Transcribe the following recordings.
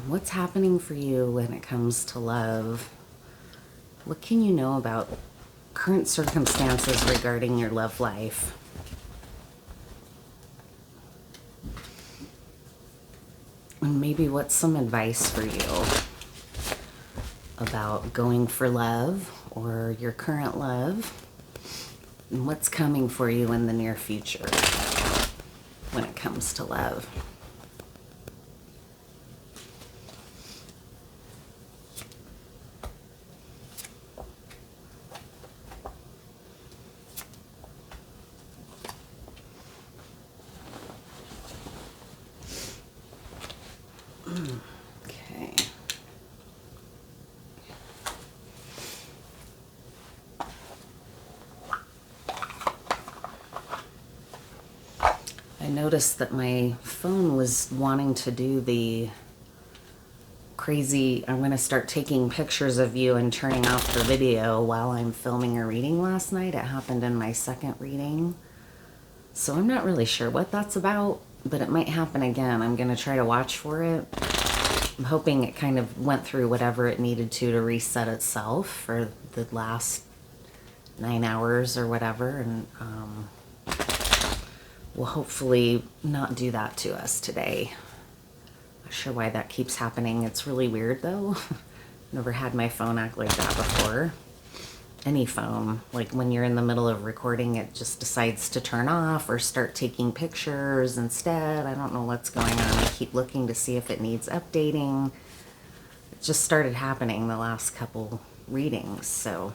What's happening for you when it comes to love? What can you know about current circumstances regarding your love life? And maybe what's some advice for you about going for love or your current love? And what's coming for you in the near future when it comes to love? Okay. I noticed that my phone was wanting to do the crazy, I'm going to start taking pictures of you and turning off the video while I'm filming a reading last night. It happened in my second reading. So I'm not really sure what that's about, but it might happen again. I'm going to try to watch for it. I'm hoping it kind of went through whatever it needed to reset itself for the last 9 hours or whatever, and we'll hopefully not do that to us today. Not sure why that keeps happening. It's really weird though. Never had my phone act like that before. Any phone, like when you're in the middle of recording, it just decides to turn off or start taking pictures instead. I don't know what's going on. I keep looking to see if it needs updating. It just started happening the last couple readings, so.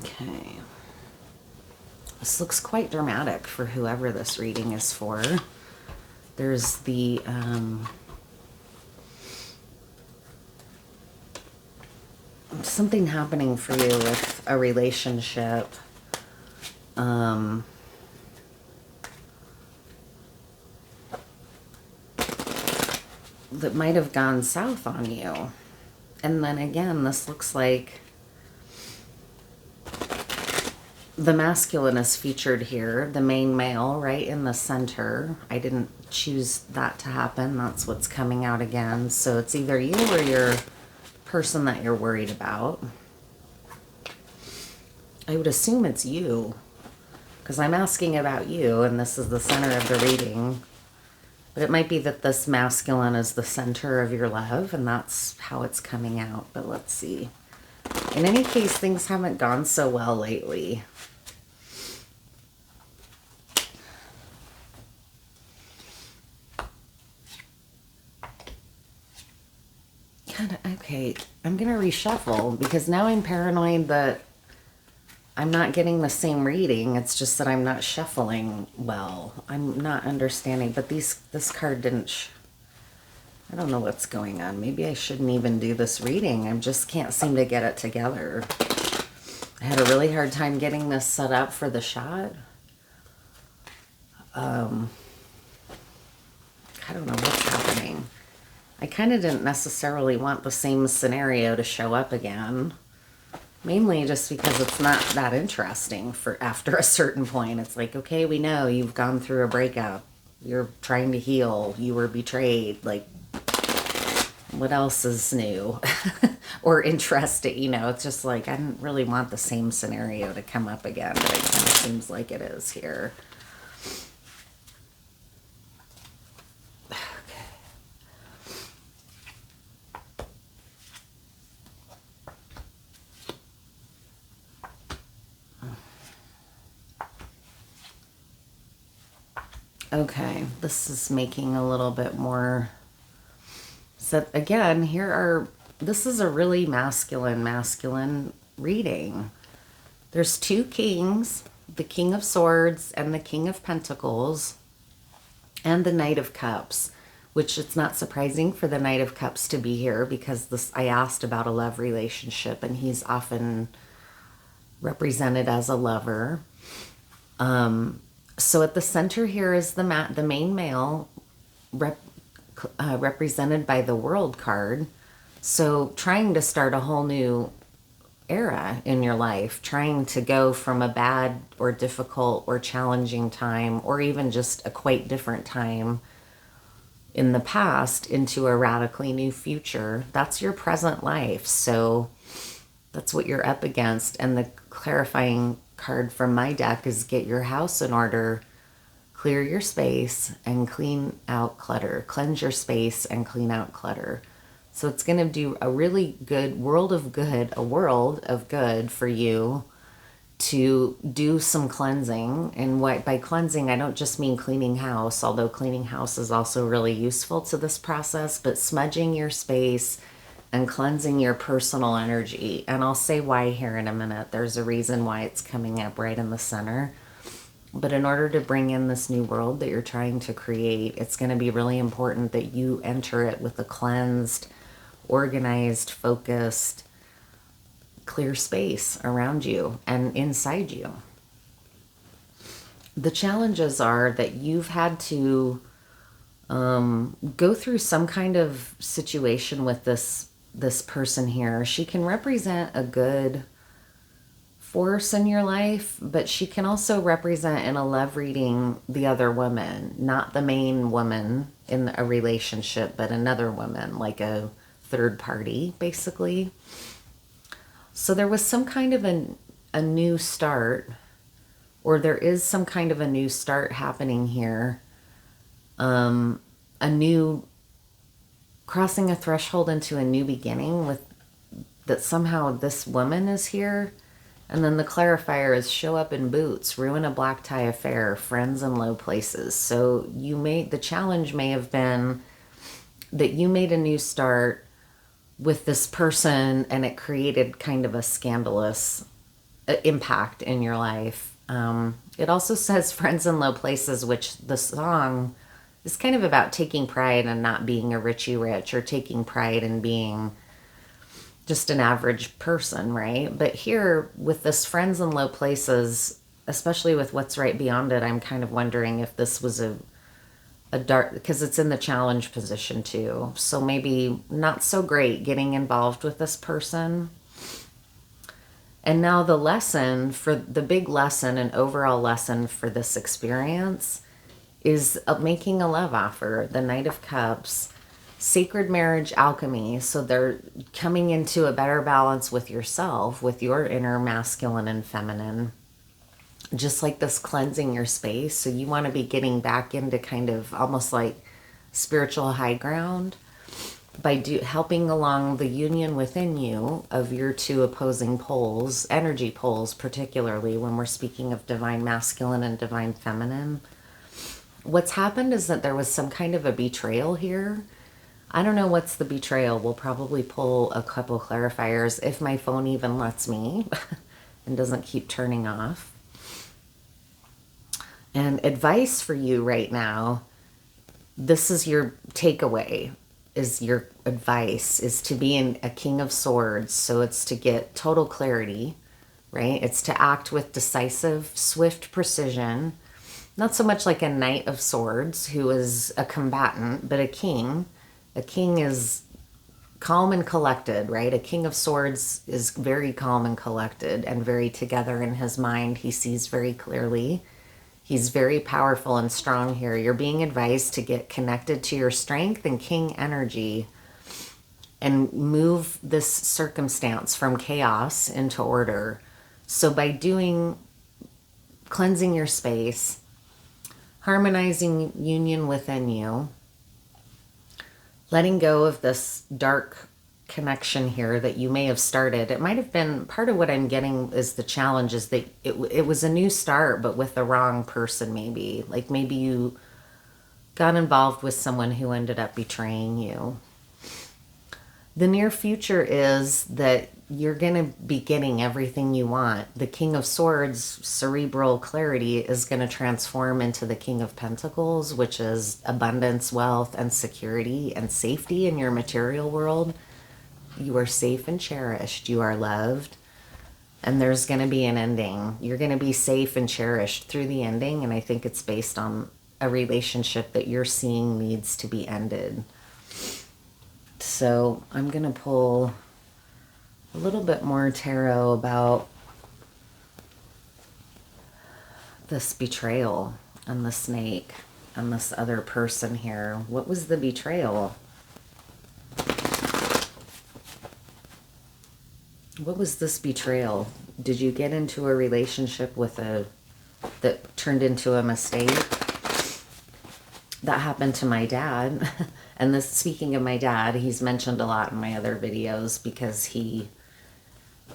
Okay. This looks quite dramatic for whoever this reading is for. There's the something happening for you with a relationship. That might have gone south on you. And then again, this looks like the masculine is featured here, the main male right in the center. I didn't choose that to happen. That's what's coming out again. So it's either you or your person that you're worried about. I would assume it's you, because I'm asking about you and this is the center of the reading. But it might be that this masculine is the center of your love and that's how it's coming out. But let's see. In any case, things haven't gone so well lately. Okay, I'm going to reshuffle because now I'm paranoid that I'm not getting the same reading. It's just that I'm not shuffling well. I'm not understanding, but this card didn't... I don't know what's going on. Maybe I shouldn't even do this reading. I just can't seem to get it together. I had a really hard time getting this set up for the shot. I don't know what's happening. I kind of didn't necessarily want the same scenario to show up again. Mainly just because it's not that interesting for after a certain point. It's like, okay, we know you've gone through a breakup. You're trying to heal. You were betrayed. Like, what else is new or interesting? You know, it's just like, I didn't really want the same scenario to come up again, but it kind of seems like it is here. Okay, this is making a little bit more. So again, this is a really masculine reading. There's two kings, the King of Swords and the King of Pentacles, and the Knight of Cups, which it's not surprising for the Knight of Cups to be here because I asked about a love relationship and he's often represented as a lover. So at the center here is the main male represented by the World card. So trying to start a whole new era in your life, trying to go from a bad or difficult or challenging time, or even just a quite different time in the past, into a radically new future. That's your present life. So that's what you're up against. And the clarifying card from my deck is get your house in order, clear your space, and clean out clutter. Cleanse your space and clean out clutter. So it's going to do a really good world of good for you to do some cleansing. And what by cleansing, I don't just mean cleaning house, although cleaning house is also really useful to this process, but smudging your space and cleansing your personal energy. And I'll say why here in a minute. There's a reason why it's coming up right in the center. But in order to bring in this new world that you're trying to create, it's going to be really important that you enter it with a cleansed, organized, focused, clear space around you and inside you. The challenges are that you've had to go through some kind of situation with this person here. She can represent a good force in your life, but she can also represent in a love reading the other woman, not the main woman in a relationship, but another woman, like a third party, basically. So there was some kind of a new start, or there is some kind of a new start happening here. A new crossing a threshold into a new beginning with that somehow this woman is here. And then the clarifier is show up in boots, ruin a black tie affair, friends in low places. So the challenge may have been that you made a new start with this person, and it created kind of a scandalous impact in your life. It also says friends in low places, which the song is kind of about taking pride in not being a Richie Rich, or taking pride in being just an average person, right? But here with this friends in low places, especially with what's right beyond it, I'm kind of wondering if this was a dark, because it's in the challenge position too. So maybe not so great getting involved with this person. And now the big lesson and overall lesson for this experience is making a love offer, the Knight of Cups, sacred marriage alchemy. So they're coming into a better balance with yourself, with your inner masculine and feminine. Just like this cleansing your space. So you want to be getting back into kind of almost like spiritual high ground by helping along the union within you of your two opposing poles, energy poles, particularly when we're speaking of divine masculine and divine feminine. What's happened is that there was some kind of a betrayal here. I don't know what's the betrayal. We'll probably pull a couple clarifiers if my phone even lets me and doesn't keep turning off. And advice for you right now, this is your takeaway, is your advice, is to be a King of Swords. So it's to get total clarity, right? It's to act with decisive, swift precision. Not so much like a Knight of Swords who is a combatant, but a king. A king is calm and collected, right? A King of Swords is very calm and collected and very together in his mind. He sees very clearly. He's very powerful and strong here. You're being advised to get connected to your strength and king energy and move this circumstance from chaos into order. So by cleansing your space, harmonizing union within you, letting go of this dark connection here that you may have started. It might have been part of what I'm getting is the challenge is that it was a new start, but with the wrong person maybe. Like maybe you got involved with someone who ended up betraying you. The near future is that you're going to be getting everything you want. The King of Swords, cerebral clarity, is going to transform into the King of Pentacles, which is abundance, wealth, and security and safety in your material world. You are safe and cherished. You are loved. And there's going to be an ending. You're going to be safe and cherished through the ending. And I think it's based on a relationship that you're seeing needs to be ended. So I'm going to pull a little bit more tarot about this betrayal and the snake and this other person here. What was the betrayal? What was this betrayal? Did you get into a relationship with that turned into a mistake? That happened to my dad. And this, speaking of my dad, he's mentioned a lot in my other videos because he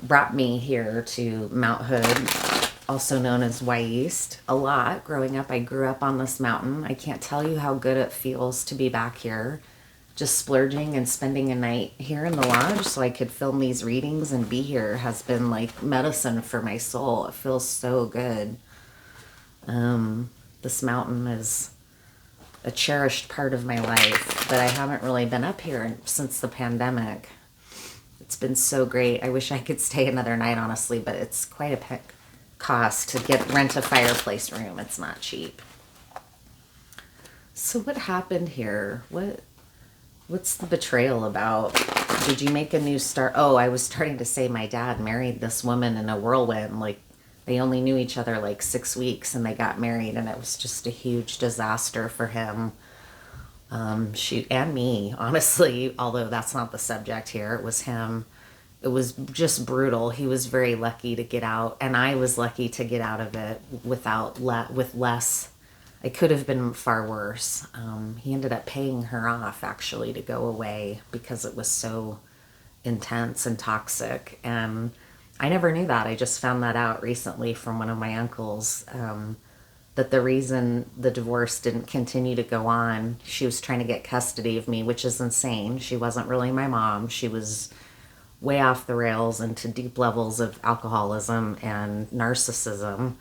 brought me here to Mount Hood, also known as Y East, a lot. Growing up, I grew up on this mountain. I can't tell you how good it feels to be back here, just splurging and spending a night here in the lodge so I could film these readings and be here has been like medicine for my soul. It feels so good. This mountain is a cherished part of my life, but I haven't really been up here since the pandemic. It's been so great. I wish I could stay another night, honestly, but it's quite a cost to rent a fireplace room. It's not cheap. So what happened here? What's the betrayal about? Did you make a new start? Oh, I was starting to say my dad married this woman in a whirlwind. Like, they only knew each other like 6 weeks and they got married, and it was just a huge disaster for him. She and me, honestly, although that's not the subject here. It was him. It was just brutal. He was very lucky to get out, and I was lucky to get out of it with less. It could have been far worse. He ended up paying her off, actually, to go away because it was so intense and toxic. And I never knew that. I just found that out recently from one of my uncles, that the reason the divorce didn't continue to go on, she was trying to get custody of me, which is insane. She wasn't really my mom. She was way off the rails into deep levels of alcoholism and narcissism.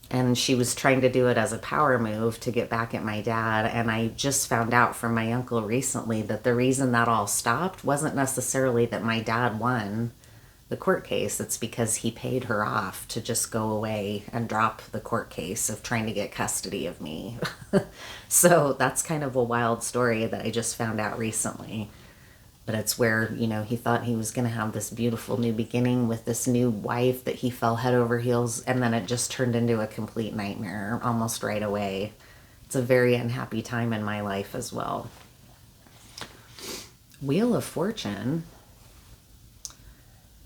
And she was trying to do it as a power move to get back at my dad. And I just found out from my uncle recently that the reason that all stopped wasn't necessarily that my dad won the court case. It's because he paid her off to just go away and drop the court case of trying to get custody of me. So that's kind of a wild story that I just found out recently. But it's where, he thought he was going to have this beautiful new beginning with this new wife that he fell head over heels, and then it just turned into a complete nightmare almost right away. It's a very unhappy time in my life as well. Wheel of Fortune,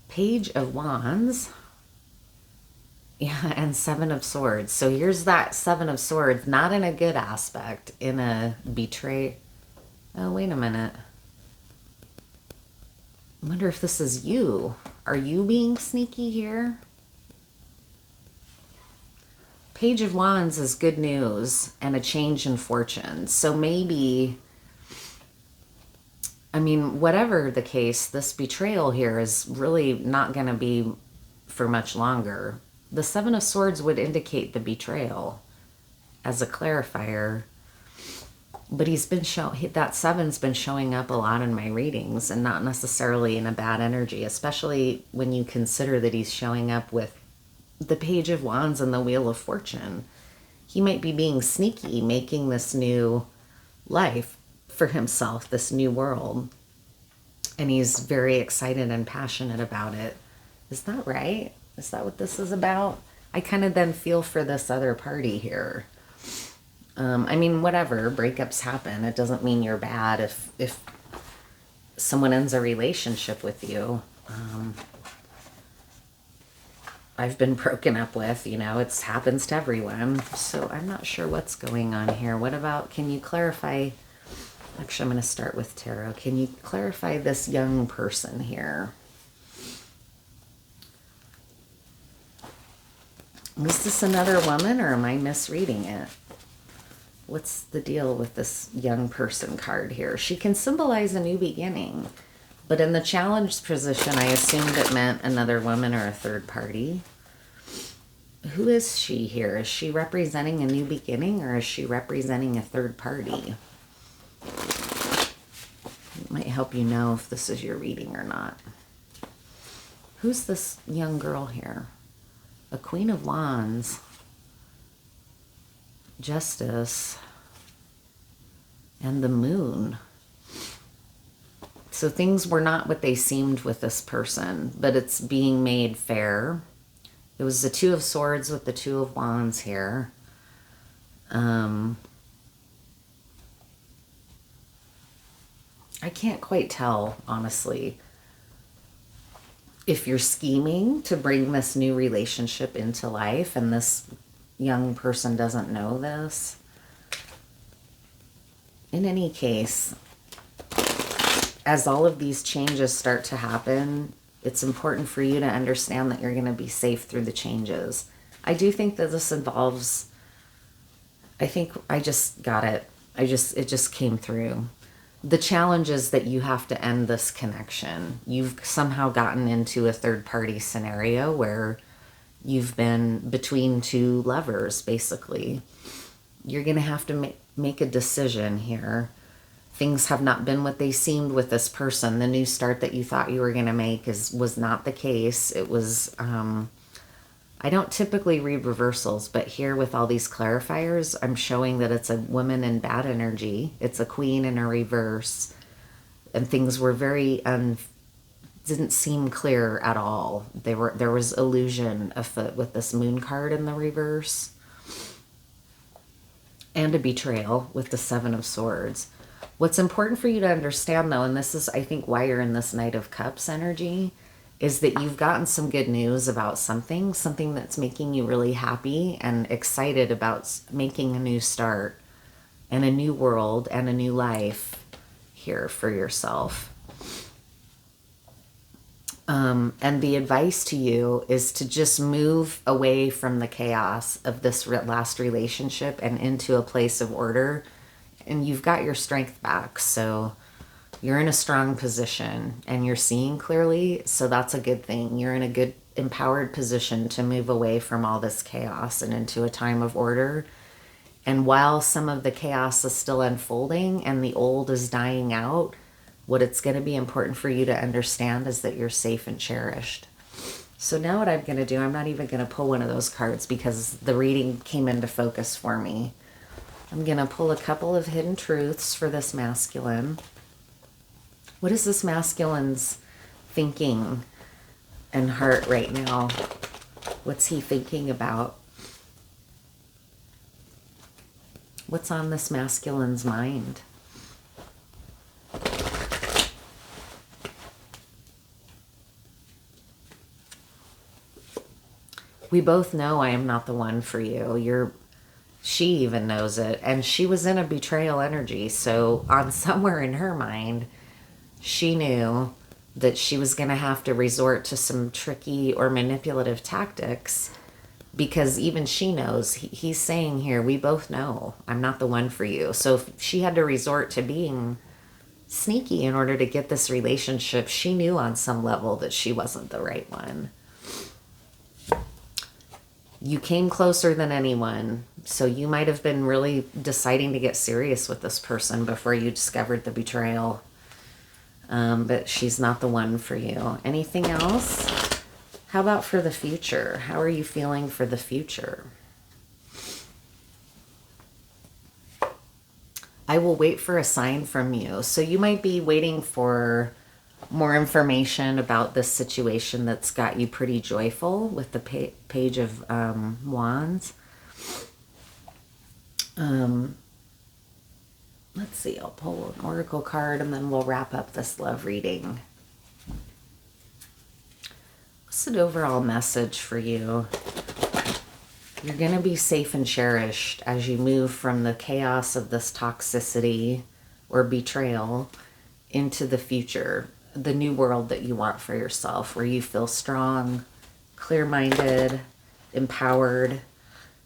Page of Wands, yeah, and Seven of Swords. So here's that Seven of Swords, not in a good aspect, in a betray. Oh, wait a minute. I wonder if this is you. Are you being sneaky here? Page of Wands is good news and a change in fortune. So maybe, whatever the case, this betrayal here is really not going to be for much longer. The Seven of Swords would indicate the betrayal as a clarifier. But that seven's been showing up a lot in my readings, and not necessarily in a bad energy, especially when you consider that he's showing up with the Page of Wands and the Wheel of Fortune. He might be being sneaky, making this new life for himself, this new world. And he's very excited and passionate about it. Is that right? Is that what this is about? I kind of then feel for this other party here. Whatever, breakups happen. It doesn't mean you're bad if someone ends a relationship with you. I've been broken up with, it happens to everyone. So I'm not sure what's going on here. Can you clarify? Actually, I'm going to start with tarot. Can you clarify this young person here? Is this another woman, or am I misreading it? What's the deal with this young person card here? She can symbolize a new beginning, but in the challenged position, I assumed it meant another woman or a third party. Who is she here? Is she representing a new beginning, or is she representing a third party? It might help you know if this is your reading or not. Who's this young girl here? A Queen of Wands. Justice, and the Moon. So things were not what they seemed with this person, but it's being made fair. It was the Two of Swords with the Two of Wands here. I can't quite tell, honestly, if you're scheming to bring this new relationship into life and this young person doesn't know this. In any case, as all of these changes start to happen, it's important for you to understand that you're going to be safe through the changes. I do think that this involves, I think I just got it. It just came through. The challenge is that you have to end this connection. You've somehow gotten into a third party scenario where you've been between two lovers, basically. You're going to have to make a decision here. Things have not been what they seemed with this person. The new start that you thought you were going to make was not the case. It was, I don't typically read reversals, but here with all these clarifiers, I'm showing that it's a woman in bad energy. It's a queen in a reverse. And things were didn't seem clear at all. There was illusion afoot with this moon card in the reverse. And a betrayal with the Seven of Swords. What's important for you to understand, though, and this is, I think, why you're in this Knight of Cups energy, is that you've gotten some good news about something that's making you really happy and excited about making a new start and a new world and a new life here for yourself. And the advice to you is to just move away from the chaos of this last relationship and into a place of order. And you've got your strength back. So you're in a strong position and you're seeing clearly. So that's a good thing. You're in a good, empowered position to move away from all this chaos and into a time of order. And while some of the chaos is still unfolding and the old is dying out, what it's going to be important for you to understand is that you're safe and cherished. So now what I'm going to do, I'm not even going to pull one of those cards because the reading came into focus for me. I'm going to pull a couple of hidden truths for this masculine. What is this masculine's thinking and heart right now? What's he thinking about? What's on this masculine's mind? We both know I am not the one for you. She even knows it. And she was in a betrayal energy. So on somewhere in her mind, she knew that she was going to have to resort to some tricky or manipulative tactics because even she knows, he's saying here, we both know I'm not the one for you. So if she had to resort to being sneaky in order to get this relationship, she knew on some level that she wasn't the right one. You came closer than anyone, so you might have been really deciding to get serious with this person before you discovered the betrayal. But she's not the one for you. Anything else? How about for the future? How are you feeling for the future? I will wait for a sign from you. So you might be waiting for more information about this situation that's got you pretty joyful with the Page of Wands. Let's see, I'll pull an oracle card and then we'll wrap up this love reading. What's an overall message for you? You're going to be safe and cherished as you move from the chaos of this toxicity or betrayal into the future, the new world that you want for yourself, where you feel strong, clear-minded, empowered,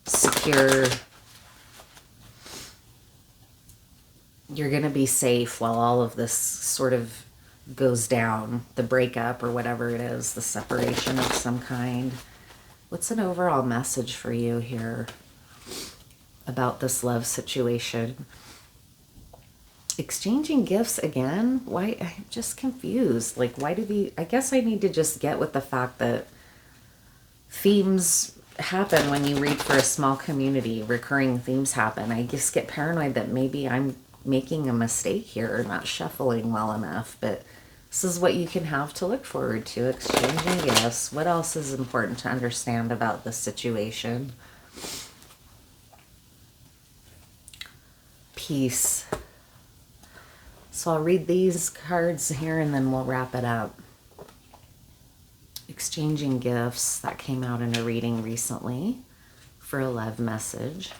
secure. You're going to be safe while all of this sort of goes down, the breakup or whatever it is, the separation of some kind. What's an overall message for you here about this love situation? Exchanging gifts again? Why? I'm just confused. Like, why do I guess I need to just get with the fact that themes happen when you read for a small community. Recurring themes happen. I just get paranoid that maybe I'm making a mistake here or not shuffling well enough. But This is what you can have to look forward to, exchanging gifts. What else is important to understand about this situation? Peace. So I'll read these cards here and then we'll wrap it up. Exchanging gifts, that came out in a reading recently for a love message.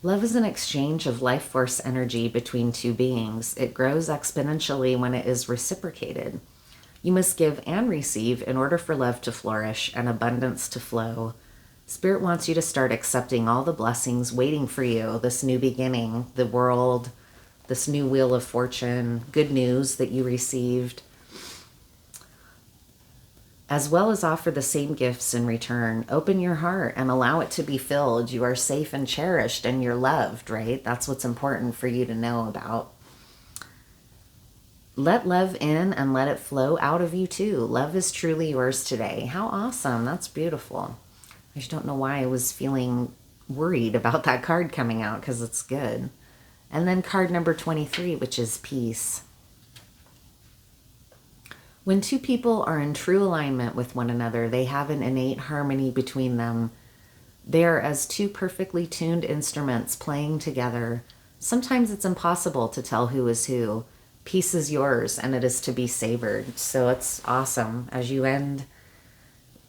Love is an exchange of life force energy between two beings. It grows exponentially when it is reciprocated. You must give and receive in order for love to flourish and abundance to flow. Spirit wants you to start accepting all the blessings waiting for you, this new beginning, the world, this new wheel of fortune, good news that you received, as well as offer the same gifts in return. Open your heart and allow it to be filled. You are safe and cherished and you're loved, right? That's what's important for you to know about. Let love in and let it flow out of you too. Love is truly yours today. How awesome. That's beautiful. I just don't know why I was feeling worried about that card coming out because it's good. And then card number 23, which is peace. When two people are in true alignment with one another, they have an innate harmony between them. They are as two perfectly tuned instruments playing together. Sometimes it's impossible to tell who is who. Peace is yours and it is to be savored. So it's awesome as you end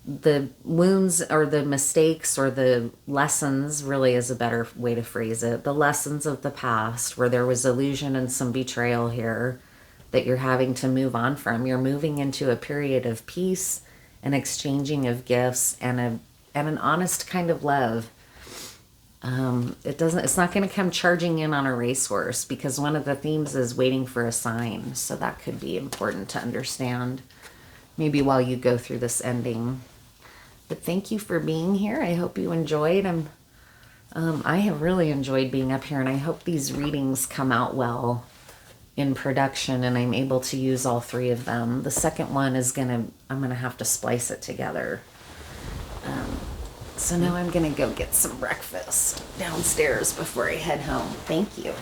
the wounds or the mistakes or the lessons, really is a better way to phrase it, the lessons of the past where there was illusion and some betrayal here that you're having to move on from. You're moving into a period of peace and exchanging of gifts and an honest kind of love. It's not going to come charging in on a racehorse because one of the themes is waiting for a sign. So that could be important to understand maybe while you go through this ending. But thank you for being here. I hope you enjoyed. I have really enjoyed being up here and I hope these readings come out well in production and I'm able to use all three of them. The second one is I'm gonna have to splice it together. So now I'm gonna go get some breakfast downstairs before I head home. Thank you.